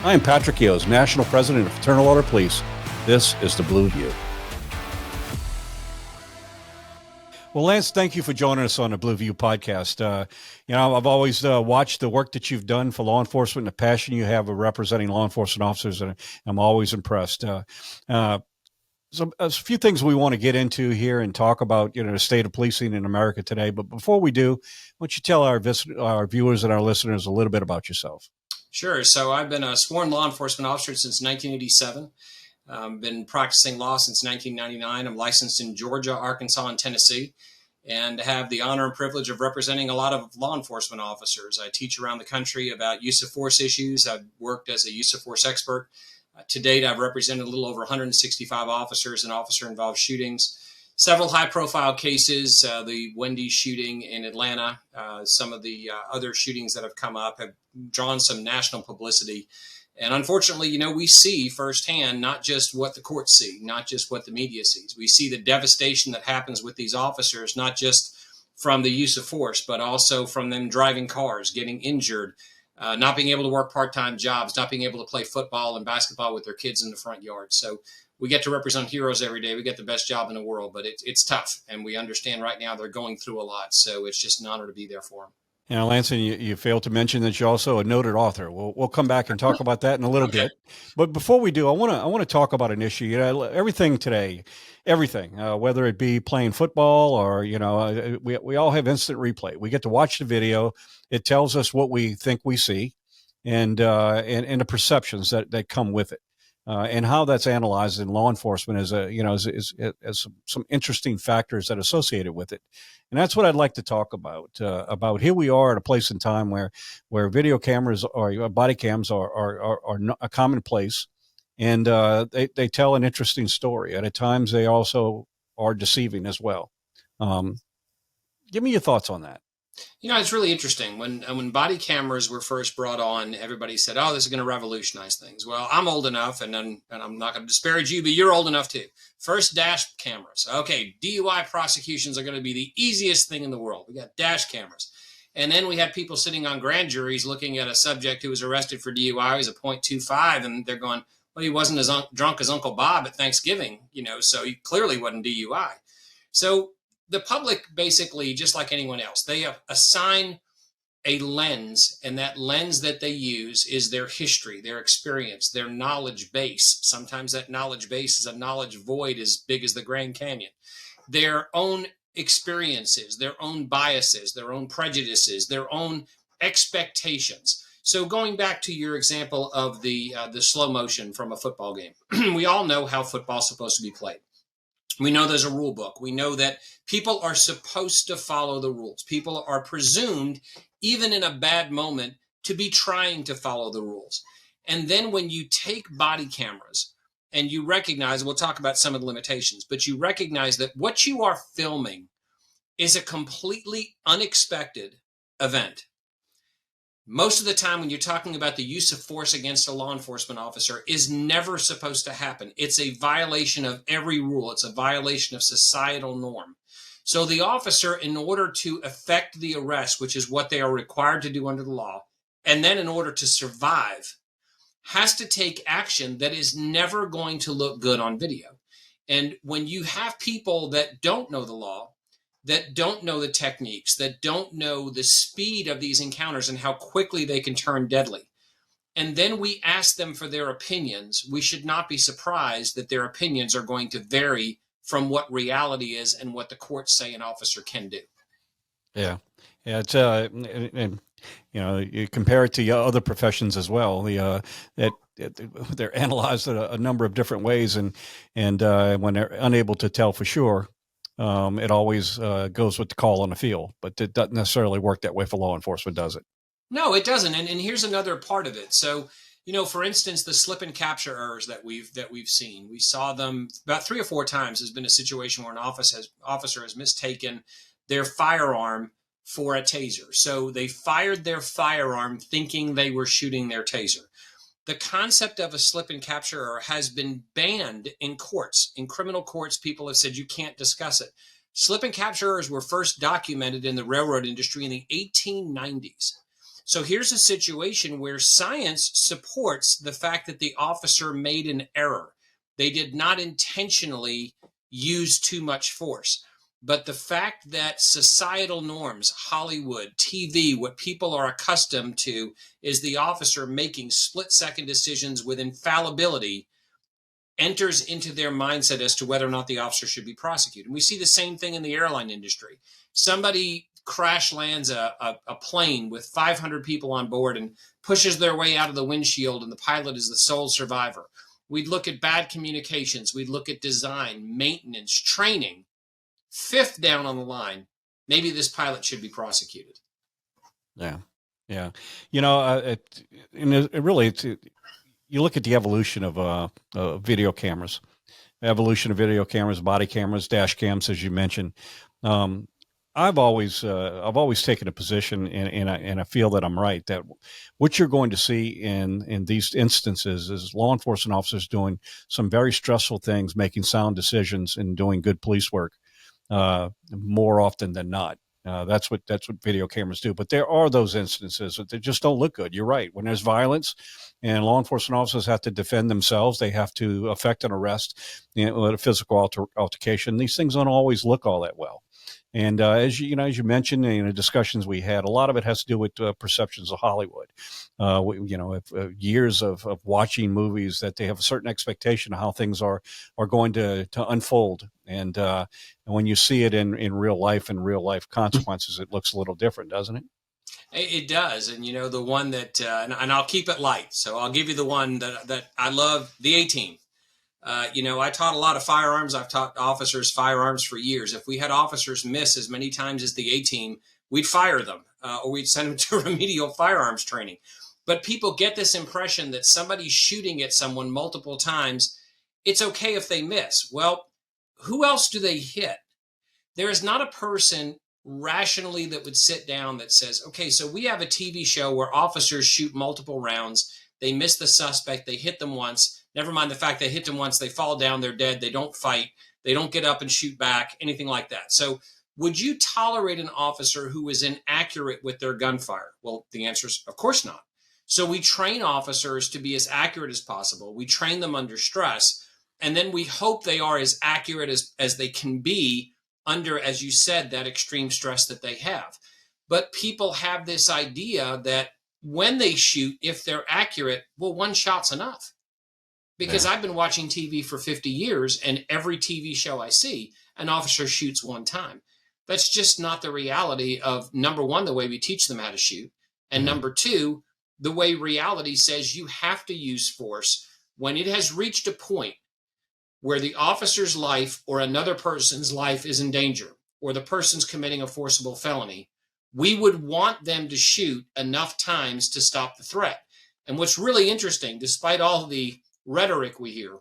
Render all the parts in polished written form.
I am Patrick Eos, National President of Fraternal Order Police. This is the Blue View. Well, Lance, thank you for joining us on the Blue View podcast. I've always watched the work that you've done for law enforcement and the passion you have of representing law enforcement officers, and I'm always impressed. So a few things we want to get into here and talk about, the state of policing in America today. But before we do, why don't you tell our viewers and our listeners a little bit about yourself? Sure. So I've been a sworn law enforcement officer since 1987. Been practicing law since 1999. I'm licensed in Georgia, Arkansas, and Tennessee, and have the honor and privilege of representing a lot of law enforcement officers. I teach around the country about use of force issues. I've worked as a use of force expert. To date, I've represented a little over 165 officers in officer-involved shootings. Several high-profile cases, the Wendy's shooting in Atlanta, some of the other shootings that have come up have drawn some national publicity. And unfortunately, we see firsthand not just what the courts see, not just what the media sees. We see the devastation that happens with these officers, not just from the use of force, but also from them driving cars, getting injured, not being able to work part-time jobs, not being able to play football and basketball with their kids in the front yard. So we get to represent heroes every day. We get the best job in the world, but it's tough. And we understand right now they're going through a lot. So it's just an honor to be there for them. Lance, you failed to mention that you're also a noted author. We'll come back and talk about that in a little bit. But before we do, I want to talk about an issue. Everything today, whether it be playing football or we all have instant replay. We get to watch the video. It tells us what we think we see, and the perceptions that come with it. And how that's analyzed in law enforcement is some interesting factors that are associated with it. And that's what I'd like to talk about. Here we are at a place in time where video cameras or body cams are a commonplace, and they tell an interesting story. And at times they also are deceiving as well. Give me your thoughts on that. It's really interesting. When body cameras were first brought on, everybody said, "Oh, this is going to revolutionize things." Well, I'm old enough, and I'm not going to disparage you, but you're old enough too. First, dash cameras. Okay, DUI prosecutions are going to be the easiest thing in the world. We got dash cameras. And then we had people sitting on grand juries looking at a subject who was arrested for DUI. He was a .25, and they're going, "Well, he wasn't as drunk as Uncle Bob at Thanksgiving, so he clearly wasn't DUI." So the public, basically, just like anyone else, they assign a lens, and that lens that they use is their history, their experience, their knowledge base. Sometimes that knowledge base is a knowledge void as big as the Grand Canyon. Their own experiences, their own biases, their own prejudices, their own expectations. So going back to your example of the slow motion from a football game, we all know how football is supposed to be played. We know there's a rule book. We know that people are supposed to follow the rules. People are presumed, even in a bad moment, to be trying to follow the rules. And then when you take body cameras and you recognize, we'll talk about some of the limitations, but you recognize that what you are filming is a completely unexpected event. Most of the time when you're talking about the use of force against a law enforcement officer is never supposed to happen. It's a violation of every rule. It's a violation of societal norm. So the officer, in order to effect the arrest, which is what they are required to do under the law, and then in order to survive, has to take action that is never going to look good on video. And when you have people that don't know the law, that don't know the techniques, that don't know the speed of these encounters and how quickly they can turn deadly, and then we ask them for their opinions, we should not be surprised that their opinions are going to vary from what reality is and what the courts say an officer can do. Yeah. It's you compare it to other professions as well. They're analyzed a number of different ways, and when they're unable to tell for sure, it always goes with the call on the field, but it doesn't necessarily work that way for law enforcement, does it? No, it doesn't. And here's another part of it. So, for instance, the slip and capture errors that we've seen, we saw them about 3 or 4 times. There's been a situation where an officer has mistaken their firearm for a taser. So they fired their firearm thinking they were shooting their taser. The concept of a slip and capture error has been banned in courts. In criminal courts, people have said you can't discuss it. Slip and capture errors were first documented in the railroad industry in the 1890s. So here's a situation where science supports the fact that the officer made an error. They did not intentionally use too much force. But the fact that societal norms, Hollywood, TV, what people are accustomed to is the officer making split-second decisions with infallibility enters into their mindset as to whether or not the officer should be prosecuted. And we see the same thing in the airline industry. Somebody crash lands a plane with 500 people on board and pushes their way out of the windshield, and the pilot is the sole survivor. We'd look at bad communications. We'd look at design, maintenance, training. Fifth down on the line, maybe this pilot should be prosecuted. Yeah. Yeah. You know, you look at the evolution of video cameras, body cameras, dash cams, as you mentioned. I've always taken a position, and I feel that I'm right, that what you're going to see in these instances is law enforcement officers doing some very stressful things, making sound decisions, and doing good police work more often than not. That's what video cameras do. But there are those instances that they just don't look good. You're right. When there's violence and law enforcement officers have to defend themselves, they have to effect an arrest, a physical altercation. These things don't always look all that well. And as you mentioned in the discussions we had, a lot of it has to do with perceptions of Hollywood. Years of watching movies, that they have a certain expectation of how things are going to unfold. And when you see it in real life and real life consequences, it looks a little different, doesn't it? It does. And, the one that, and I'll keep it light. So I'll give you the one that I love, the A-Team. I taught a lot of firearms. I've taught officers firearms for years. If we had officers miss as many times as the A-Team, we'd fire them or we'd send them to remedial firearms training. But people get this impression that somebody's shooting at someone multiple times. It's okay if they miss. Well, who else do they hit? There is not a person rationally that would sit down that says, okay, so we have a TV show where officers shoot multiple rounds. They miss the suspect. They hit them once. Never mind the fact they hit them once, they fall down, they're dead, they don't fight, they don't get up and shoot back, anything like that. So would you tolerate an officer who is inaccurate with their gunfire? Well, the answer is, of course not. So we train officers to be as accurate as possible. We train them under stress, and then we hope they are as accurate as they can be under, as you said, that extreme stress that they have. But people have this idea that when they shoot, if they're accurate, well, one shot's enough. Because I've been watching TV for 50 years, and every TV show I see, an officer shoots one time. That's just not the reality of, number one, the way we teach them how to shoot, and number two, the way reality says you have to use force when it has reached a point where the officer's life or another person's life is in danger, or the person's committing a forcible felony. We would want them to shoot enough times to stop the threat. And what's really interesting, despite all the rhetoric we hear,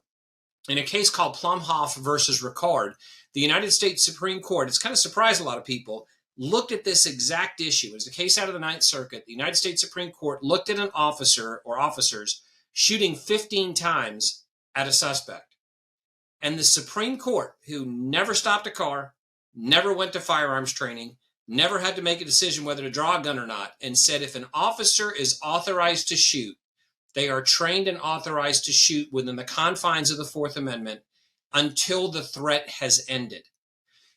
in a case called Plumhoff versus Ricard, the United States Supreme Court, it's kind of surprised a lot of people, looked at this exact issue. It was a case out of the Ninth Circuit. The United States Supreme Court looked at an officer or officers shooting 15 times at a suspect. And the Supreme Court, who never stopped a car, never went to firearms training, never had to make a decision whether to draw a gun or not, and said if an officer is authorized to shoot, they are trained and authorized to shoot within the confines of the Fourth Amendment until the threat has ended.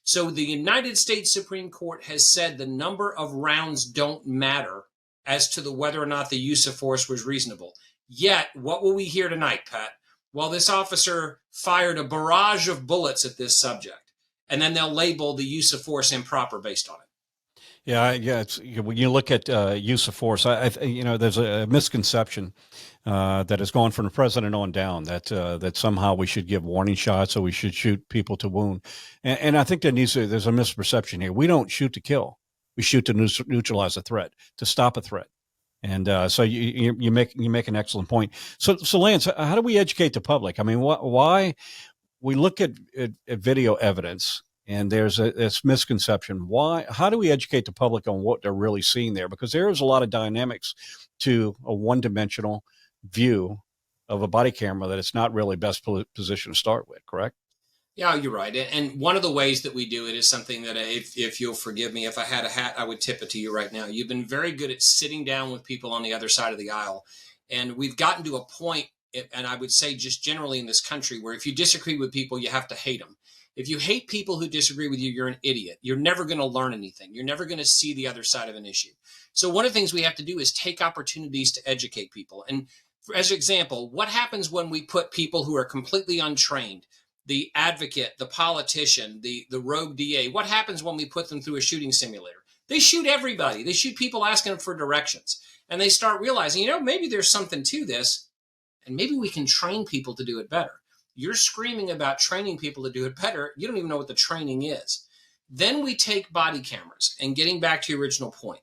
So the United States Supreme Court has said the number of rounds don't matter as to the whether or not the use of force was reasonable. Yet, what will we hear tonight, Pat? Well, this officer fired a barrage of bullets at this subject, and then they'll label the use of force improper based on it. Yeah. When you look at use of force, there's a misconception that has gone from the president on down that somehow we should give warning shots or we should shoot people to wound. And I think there's a misperception here. We don't shoot to kill. We shoot to neutralize a threat, to stop a threat. And so you make an excellent point. So Lance, how do we educate the public? I mean, why we look at video evidence, and there's this misconception. How do we educate the public on what they're really seeing there? Because there is a lot of dynamics to a one-dimensional view of a body camera that it's not really best position to start with, correct? Yeah, you're right. And one of the ways that we do it is something that, if you'll forgive me, if I had a hat, I would tip it to you right now. You've been very good at sitting down with people on the other side of the aisle. And we've gotten to a point, and I would say just generally in this country, where if you disagree with people, you have to hate them. If you hate people who disagree with you, you're an idiot. You're never going to learn anything. You're never going to see the other side of an issue. So one of the things we have to do is take opportunities to educate people. And as an example, what happens when we put people who are completely untrained, the advocate, the politician, the rogue DA, what happens when we put them through a shooting simulator? They shoot everybody. They shoot people asking them for directions. And they start realizing, maybe there's something to this, and maybe we can train people to do it better. You're screaming about training people to do it better. You don't even know what the training is. Then we take body cameras, and getting back to your original point.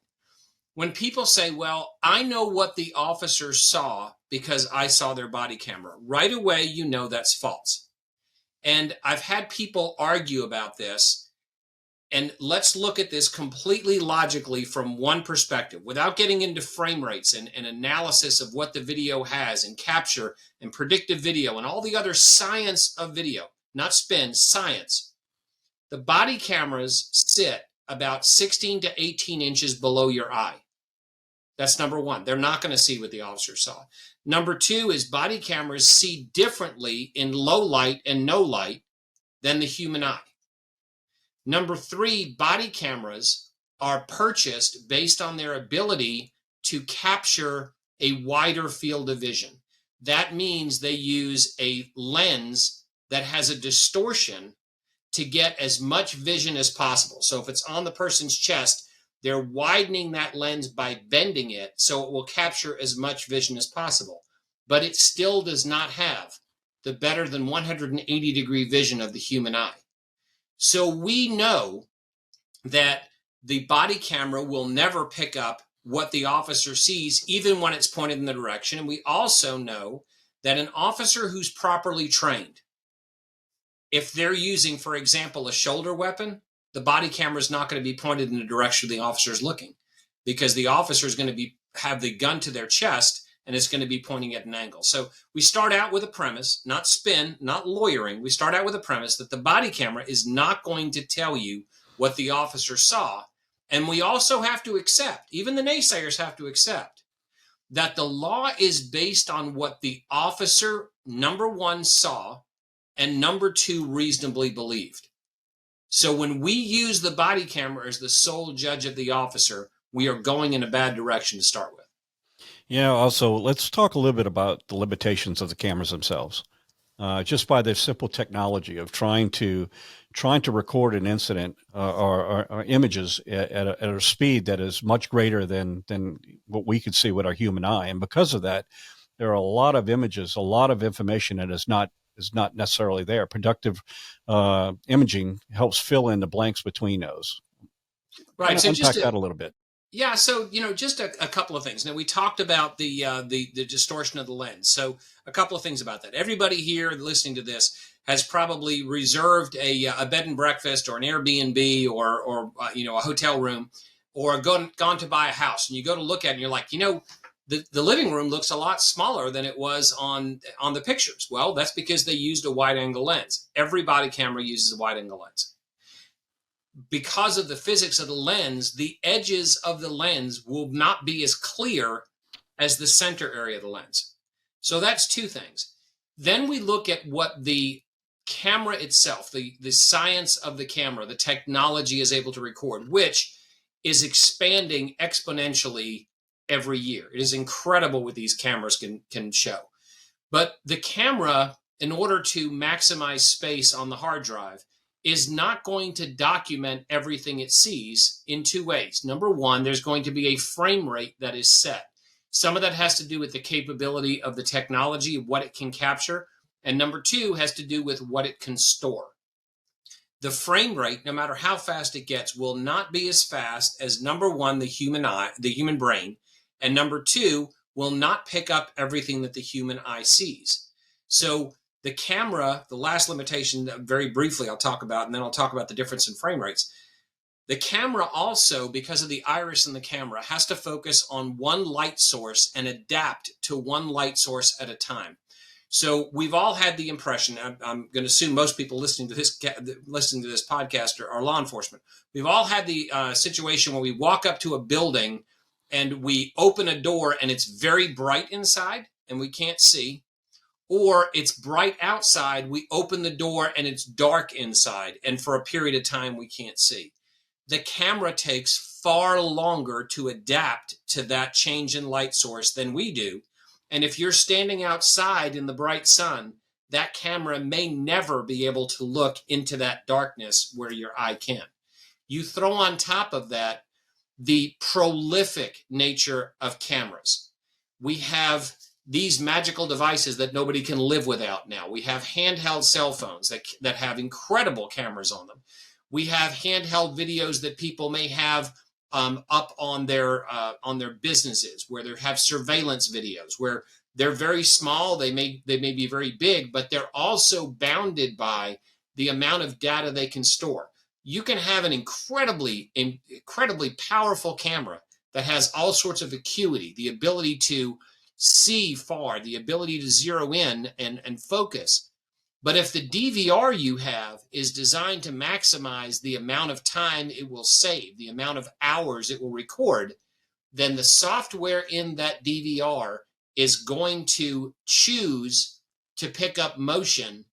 When people say, well, I know what the officer saw because I saw their body camera, right away, that's false. And I've had people argue about this. And let's look at this completely logically from one perspective, without getting into frame rates and analysis of what the video has, and capture and predictive video and all the other science of video, not spin, science. The body cameras sit about 16 to 18 inches below your eye. That's number one. They're not going to see what the officer saw. Number two is body cameras see differently in low light and no light than the human eye. Number three, body cameras are purchased based on their ability to capture a wider field of vision. That means they use a lens that has a distortion to get as much vision as possible. So if it's on the person's chest, they're widening that lens by bending it so it will capture as much vision as possible. But it still does not have the better than 180-degree vision of the human eye. So we know that the body camera will never pick up what the officer sees, even when it's pointed in the direction. And we also know that an officer who's properly trained, if they're using, for example, a shoulder weapon, the body camera is not going to be pointed in the direction the officer is looking, because the officer is going to have the gun to their chest, and it's going to be pointing at an angle. So we start out with a premise, not spin, not lawyering. We start out with a premise that the body camera is not going to tell you what the officer saw. And we also have to accept, even the naysayers have to accept, that the law is based on what the officer, number one, saw, and number two, reasonably believed. So when we use the body camera as the sole judge of the officer, we are going in a bad direction to start with. Yeah. Also, let's talk a little bit about the limitations of the cameras themselves. Just by the simple technology of trying to record an incident or images at a speed that is much greater than what we could see with our human eye, and because of that, there are a lot of images, a lot of information that is not necessarily there. Productive imaging helps fill in the blanks between those. Right. So Unpack that a little bit. Yeah, so just a couple of things. Now we talked about the distortion of the lens. So a couple of things about that. Everybody here listening to this has probably reserved a bed and breakfast or an Airbnb or a hotel room, or gone to buy a house, and you go to look at it and you're like, the living room looks a lot smaller than it was on the pictures. Well, that's because they used a wide angle lens. Every body camera uses a wide angle lens. Because of the physics of the lens, the edges of the lens will not be as clear as the center area of the lens. So that's two things. Then we look at what the camera itself, the science of the camera, the technology is able to record, which is expanding exponentially every year. It is incredible what these cameras can show. But the camera, in order to maximize space on the hard drive, is not going to document everything it sees in two ways. Number one, there's going to be a frame rate that is set. Some of that has to do with the capability of the technology, what it can capture. And number two has to do with what it can store. The frame rate, no matter how fast it gets, will not be as fast as, number one, the human eye, the human brain, and number two, will not pick up everything that the human eye sees. So the camera, the last limitation, very briefly I'll talk about, and then I'll talk about the difference in frame rates. The camera also, because of the iris in the camera, has to focus on one light source and adapt to one light source at a time. So we've all had the impression, I'm going to assume most people listening to this podcast are law enforcement. We've all had the situation where we walk up to a building and we open a door and it's very bright inside and we can't see, or it's bright outside, we open the door and it's dark inside, and for a period of time we can't see. The camera takes far longer to adapt to that change in light source than we do. And if you're standing outside in the bright sun, that camera may never be able to look into that darkness where your eye can. You throw on top of that the prolific nature of cameras. We have these magical devices that nobody can live without now. We have handheld cell phones that have incredible cameras on them. We have handheld videos that people may have up on their businesses, where they have surveillance videos, where they're very small, they may be very big, but they're also bounded by the amount of data they can store. You can have an incredibly powerful camera that has all sorts of acuity, the ability to see far, the ability to zero in and focus. But if the DVR you have is designed to maximize the amount of time it will save, the amount of hours it will record, then the software in that DVR is going to choose to pick up motion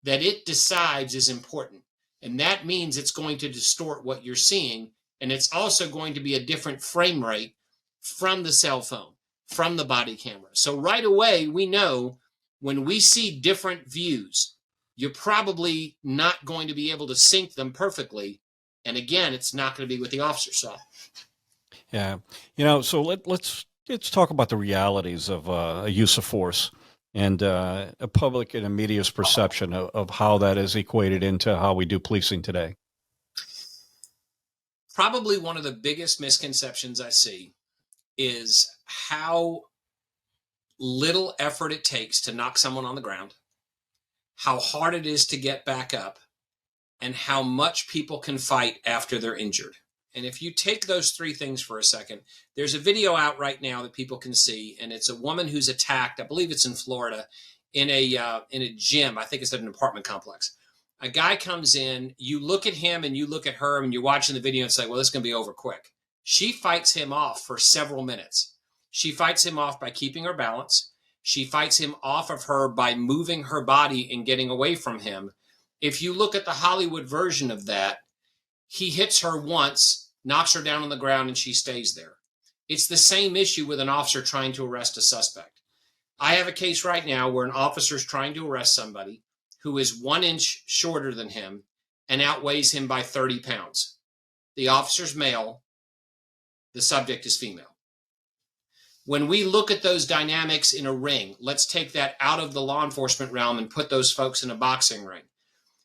that it decides is important. And that means it's going to distort what you're seeing. And it's also going to be a different frame rate from the cell phone, from the body camera. So right away, we know when we see different views, you're probably not going to be able to sync them perfectly. And again, it's not going to be what the officer saw. Yeah. So let's talk about the realities of a use of force and a public and a media's perception of how that is equated into how we do policing today. Probably one of the biggest misconceptions I see is how little effort it takes to knock someone on the ground, how hard it is to get back up, and how much people can fight after they're injured. And if you take those three things for a second, there's a video out right now that people can see, and it's a woman who's attacked, I believe it's in Florida, in a gym. I think it's at an apartment complex. A guy comes in, you look at him and you look at her, and you're watching the video and say, well, this is going to be over quick. She fights him off for several minutes. She fights him off by keeping her balance. She fights him off of her by moving her body and getting away from him. If you look at the Hollywood version of that, he hits her once, knocks her down on the ground, and she stays there. It's the same issue with an officer trying to arrest a suspect. I have a case right now where an officer is trying to arrest somebody who is 1 inch shorter than him and outweighs him by 30 pounds. The officer's male, the subject is female. When we look at those dynamics in a ring, let's take that out of the law enforcement realm and put those folks in a boxing ring.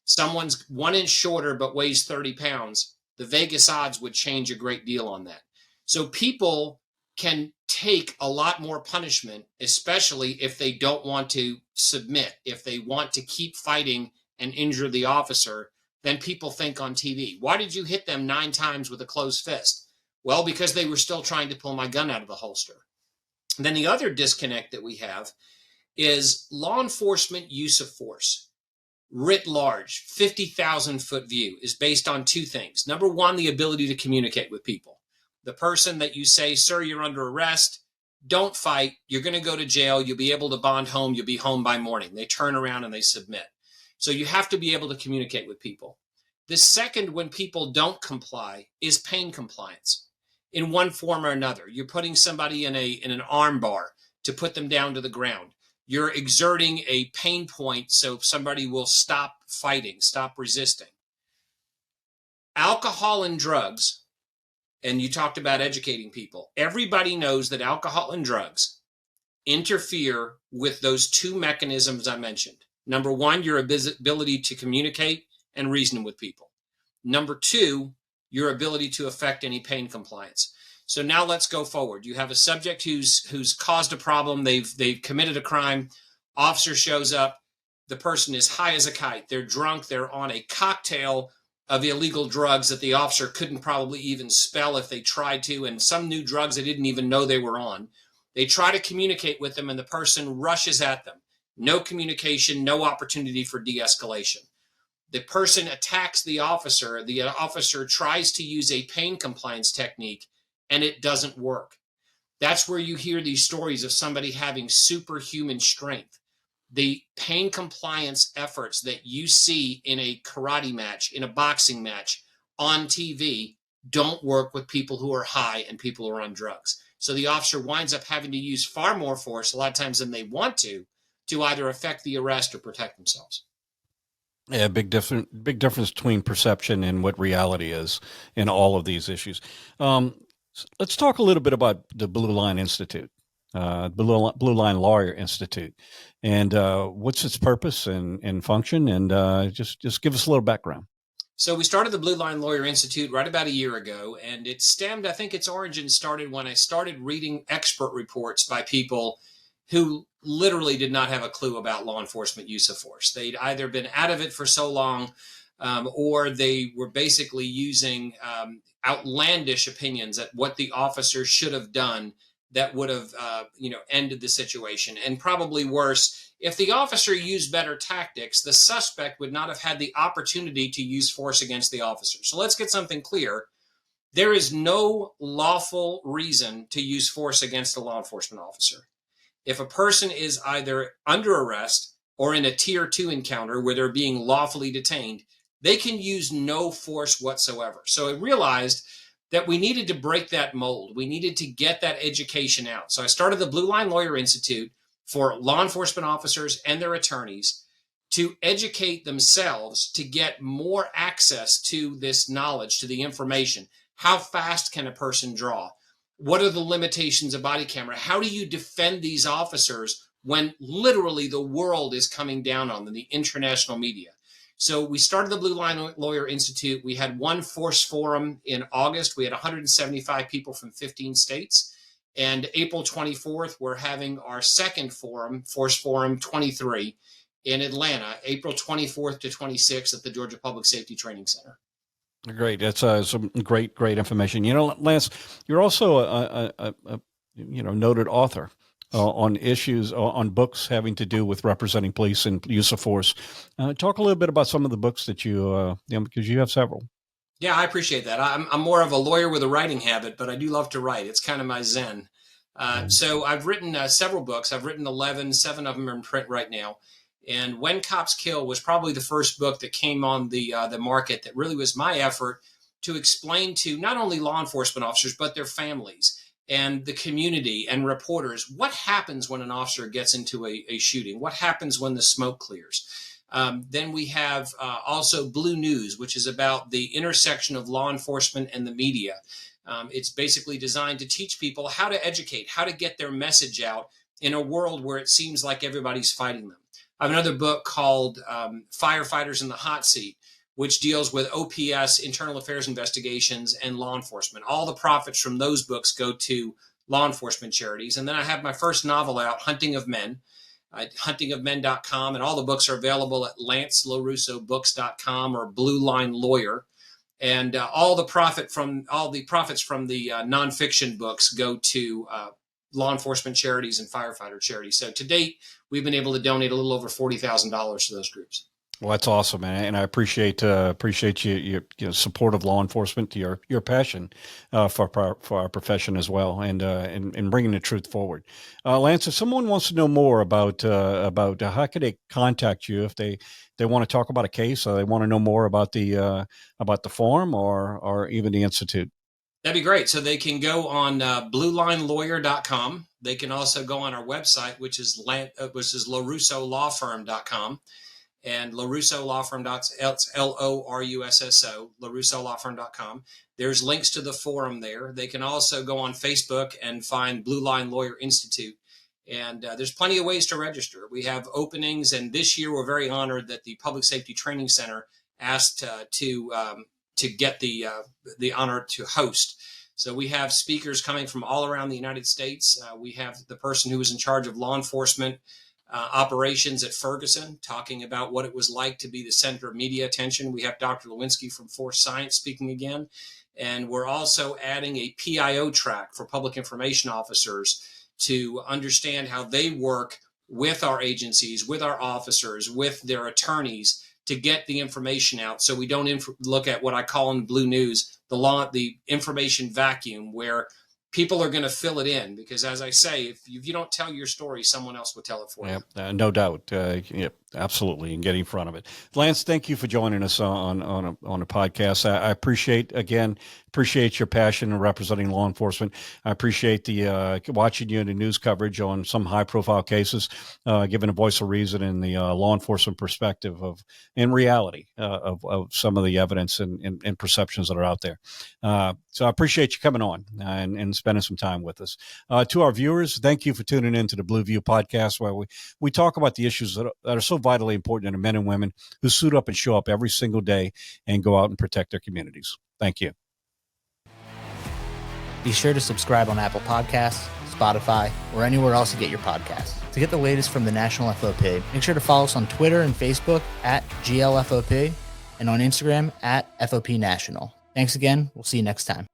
Someone's 1 inch shorter but weighs 30 pounds. The Vegas odds would change a great deal on that. So people can take a lot more punishment, especially if they don't want to submit, if they want to keep fighting and injure the officer, than people think on TV. Why did you hit them 9 times with a closed fist? Well, because they were still trying to pull my gun out of the holster. And then the other disconnect that we have is law enforcement use of force. Writ large, 50,000 foot view is based on 2 things. Number one, the ability to communicate with people. The person that you say, sir, you're under arrest, don't fight, you're going to go to jail, you'll be able to bond home, you'll be home by morning. They turn around and they submit. So you have to be able to communicate with people. The second, when people don't comply, is pain compliance in one form or another. You're putting somebody in an arm bar to put them down to the ground. You're exerting a pain point so somebody will stop fighting, stop resisting. Alcohol and drugs, and you talked about educating people. Everybody knows that alcohol and drugs interfere with those 2 mechanisms I mentioned. Number one, your ability to communicate and reason with people. Number 2, your ability to affect any pain compliance. So now let's go forward. You have a subject who's caused a problem. They've committed a crime. Officer shows up. The person is high as a kite. They're drunk. They're on a cocktail of illegal drugs that the officer couldn't probably even spell if they tried to, and some new drugs they didn't even know they were on. They try to communicate with them, and the person rushes at them. no communication, no opportunity for de-escalation. The person attacks the officer tries to use a pain compliance technique, and it doesn't work. That's where you hear these stories of somebody having superhuman strength. The pain compliance efforts that you see in a karate match, in a boxing match, on TV, don't work with people who are high and people who are on drugs. So the officer winds up having to use far more force, a lot of times than they want to either affect the arrest or protect themselves. Yeah, big difference between perception and what reality is in all of these issues. Let's talk a little bit about the Blue Line Institute, Blue Line Lawyer Institute, and what's its purpose and function, and just give us a little background. So we started the Blue Line Lawyer Institute right about a year ago, and it stemmed, I think its origin started when I started reading expert reports by people who literally did not have a clue about law enforcement use of force. They'd either been out of it for so long, or they were basically using outlandish opinions at what the officer should have done that would have ended the situation. And probably worse, if the officer used better tactics, the suspect would not have had the opportunity to use force against the officer. So let's get something clear. There is no lawful reason to use force against a law enforcement officer. If a person is either under arrest or in a tier 2 encounter where they're being lawfully detained, they can use no force whatsoever. So I realized that we needed to break that mold. We needed to get that education out. So I started the Blue Line Lawyer Institute for law enforcement officers and their attorneys to educate themselves to get more access to this knowledge, to the information. How fast can a person draw? What are the limitations of body camera? How do you defend these officers when literally the world is coming down on them, the international media? So we started the Blue Line Lawyer Institute. We had one force forum in August. We had 175 people from 15 states. And April 24th, we're having our second forum, Force Forum 23, in Atlanta, April 24th to 26th at the Georgia Public Safety Training Center. Great. That's some great information. Lance, you're also a noted author on issues on books having to do with representing police and use of force. Talk a little bit about some of the books that you because you have several. Yeah, I appreciate that. I'm more of a lawyer with a writing habit, but I do love to write. It's kind of my zen. So I've written several books. I've written 11, 7 of them are in print right now. And When Cops Kill was probably the first book that came on the market that really was my effort to explain to not only law enforcement officers, but their families and the community and reporters what happens when an officer gets into a shooting, what happens when the smoke clears. Then we have also Blue News, which is about the intersection of law enforcement and the media. It's basically designed to teach people how to educate, how to get their message out in a world where it seems like everybody's fighting them. I have another book called Firefighters in the Hot Seat, which deals with OPS, internal affairs investigations, and law enforcement. All the profits from those books go to law enforcement charities. And then I have my first novel out, Hunting of Men, huntingofmen.com, and all the books are available at lancelorussobooks.com or Blue Line Lawyer. And all the profits from the nonfiction books go to law enforcement charities and firefighter charities. So to date, we've been able to donate a little over $40,000 to those groups. Well, that's awesome, and I appreciate your support of law enforcement, your passion for our profession as well, and bringing the truth forward. Lance, if someone wants to know more about how could they contact you if they want to talk about a case, or they want to know more about the forum or even the institute? That'd be great. So they can go on bluelinelawyer.com. They can also go on our website, which is LoRussoLawFirm.com. And LoRusso Law Firm, LORUSSO, LoRussoLawFirm.com. There's links to the forum there. They can also go on Facebook and find Blue Line Lawyer Institute. And there's plenty of ways to register. We have openings, and this year we're very honored that the Public Safety Training Center asked to get the honor to host. So we have speakers coming from all around the United States. We have the person who was in charge of law enforcement operations at Ferguson, talking about what it was like to be the center of media attention. We have Dr. Lewinsky from Force Science speaking again. And we're also adding a PIO track for public information officers to understand how they work with our agencies, with our officers, with their attorneys to get the information out, so we don't look at what I call in blue news the information vacuum, where people are going to fill it in, because, as I say, if you don't tell your story, someone else will tell it for you. No doubt. Yep, absolutely, and get in front of it. Lance, thank you for joining us on a podcast. I appreciate your passion in representing law enforcement. I appreciate the watching you in the news coverage on some high profile cases, giving a voice of reason in the law enforcement perspective of in reality of some of the evidence and perceptions that are out there. So I appreciate you coming on and spending some time with us. To our viewers, thank you for tuning in to the Blue View podcast, where we talk about the issues that are so vitally important to the men and women who suit up and show up every single day and go out and protect their communities. Thank you. Be sure to subscribe on Apple Podcasts, Spotify, or anywhere else you get your podcasts. To get the latest from the National FOP, make sure to follow us on Twitter and Facebook at GLFOP and on Instagram at FOP National. Thanks again. We'll see you next time.